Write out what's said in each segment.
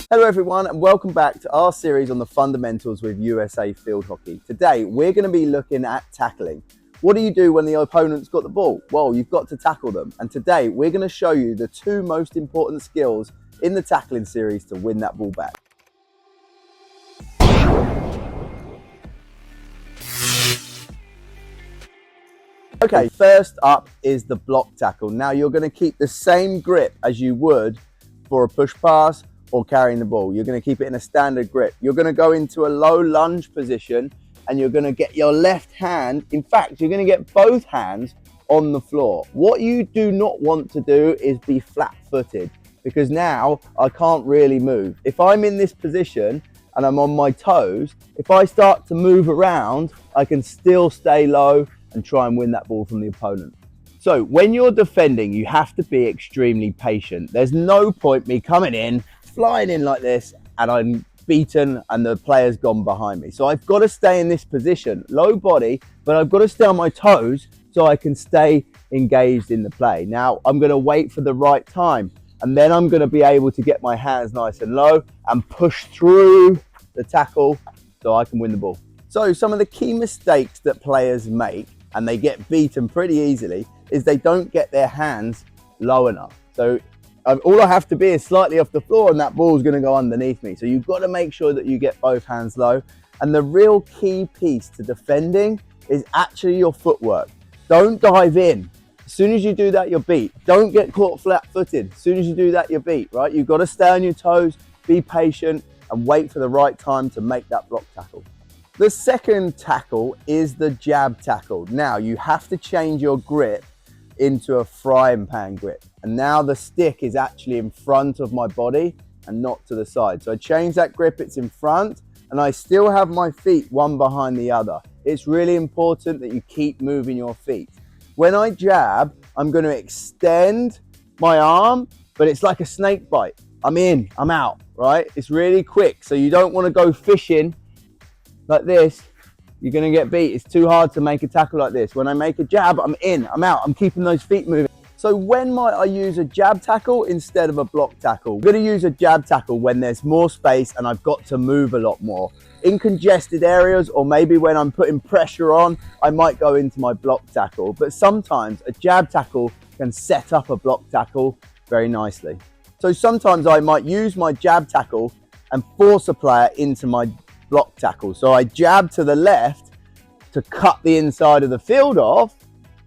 Hello everyone and welcome back to our series on the fundamentals with USA field hockey. Today we're going to be looking at tackling. What do you do when the opponent's got the ball? Well, you've got to tackle them. And today we're going to show you the two most important skills in the tackling series to win that ball back. Okay, first up is the block tackle. Now you're going to keep the same grip as you would for a push pass or carrying the ball. You're going to keep it in a standard grip. You're going to go into a low lunge position and you're going to get your left hand, in fact, you're going to get both hands on the floor. What you do not want to do is be flat-footed, because now I can't really move. If I'm in this position and I'm on my toes, if I start to move around, I can still stay low and try and win that ball from the opponent. So when you're defending, you have to be extremely patient. There's no point me coming in, flying in like this, and I'm beaten and the player's gone behind me. So I've got to stay in this position, low body, but I've got to stay on my toes so I can stay engaged in the play. Now I'm going to wait for the right time, and then I'm going to be able to get my hands nice and low and push through the tackle so I can win the ball. So some of the key mistakes that players make, and they get beaten pretty easily, is they don't get their hands low enough. So all I have to be is slightly off the floor and that ball is going to go underneath me. So you've got to make sure that you get both hands low. And the real key piece to defending is actually your footwork. Don't dive in. As soon as you do that, you're beat. Don't get caught flat-footed. As soon as you do that, you're beat, right? You've got to stay on your toes, be patient, and wait for the right time to make that block tackle. The second tackle is the jab tackle. Now you have to change your grip into a frying pan grip, and now the stick is actually in front of my body and not to the side. So I change that grip, it's in front, and I still have my feet one behind the other. It's really important that you keep moving your feet. When I jab, I'm going to extend my arm, but it's like a snake bite. I'm in, I'm out, right? It's really quick, so you don't want to go fishing like this. You're going to get beat. It's too hard to make a tackle like this. When I make a jab, I'm in, I'm out, I'm keeping those feet moving. So when might I use a jab tackle instead of a block tackle? I'm going to use a jab tackle when there's more space and I've got to move a lot more. In congested areas, or maybe when I'm putting pressure on, I might go into my block tackle. But sometimes a jab tackle can set up a block tackle very nicely. So sometimes I might use my jab tackle and force a player into my block tackle. So I jab to the left to cut the inside of the field off.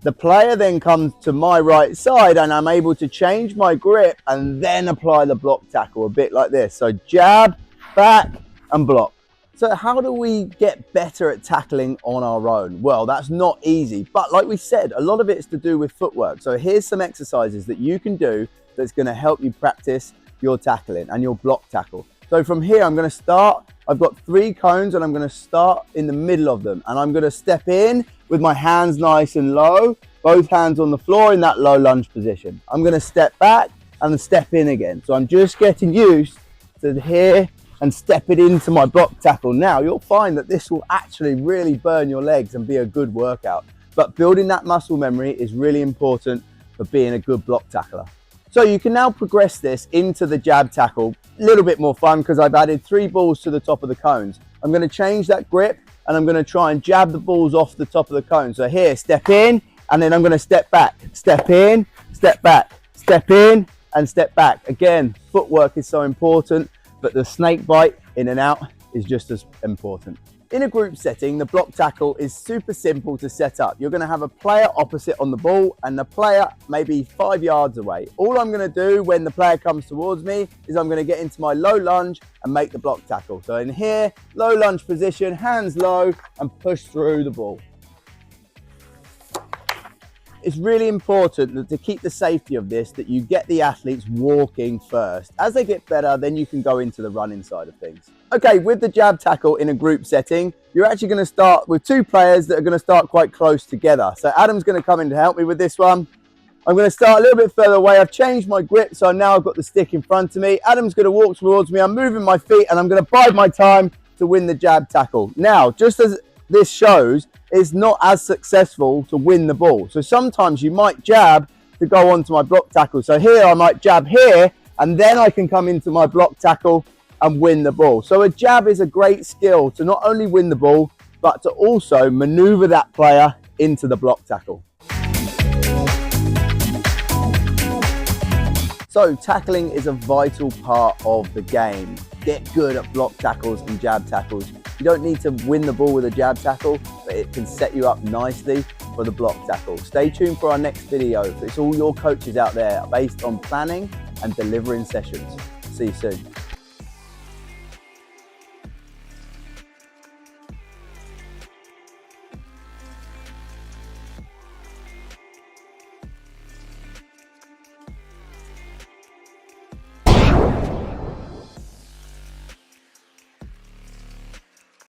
The player then comes to my right side and I'm able to change my grip and then apply the block tackle, a bit like this. So jab, back, and block. So how do we get better at tackling on our own? Well, that's not easy, but like we said, a lot of it's to do with footwork. So here's some exercises that you can do that's going to help you practice your tackling and your block tackle. So from here, I'm going to start. I've got 3 cones and I'm going to start in the middle of them. And I'm going to step in with my hands nice and low, both hands on the floor in that low lunge position. I'm going to step back and step in again. So I'm just getting used to here and step it into my block tackle. Now you'll find that this will actually really burn your legs and be a good workout. But building that muscle memory is really important for being a good block tackler. So you can now progress this into the jab tackle. A little bit more fun because I've added 3 balls to the top of the cones. I'm going to change that grip and I'm going to try and jab the balls off the top of the cone. So here, step in, and then I'm going to step back, step in, step back, step in, and step back. Again, footwork is so important, but the snake bite in and out is just as important. In a group setting, the block tackle is super simple to set up. You're going to have a player opposite on the ball and the player maybe 5 yards away. All I'm going to do when the player comes towards me is I'm going to get into my low lunge and make the block tackle. So in here, low lunge position, hands low, and push through the ball. It's really important that to keep the safety of this, that you get the athletes walking first. As they get better, then you can go into the running side of things. Okay, with the jab tackle in a group setting, you're actually going to start with 2 players that are going to start quite close together. So Adam's going to come in to help me with this one. I'm going to start a little bit further away. I've changed my grip, so now I've got the stick in front of me. Adam's going to walk towards me. I'm moving my feet, and I'm going to bide my time to win the jab tackle. Now, just as this shows, it's not as successful to win the ball. So sometimes you might jab to go onto my block tackle. So here I might jab here, and then I can come into my block tackle and win the ball. So a jab is a great skill to not only win the ball, but to also maneuver that player into the block tackle. So tackling is a vital part of the game. Get good at block tackles and jab tackles. You don't need to win the ball with a jab tackle, but it can set you up nicely for the block tackle. Stay tuned for our next video. It's all your coaches out there based on planning and delivering sessions. See you soon.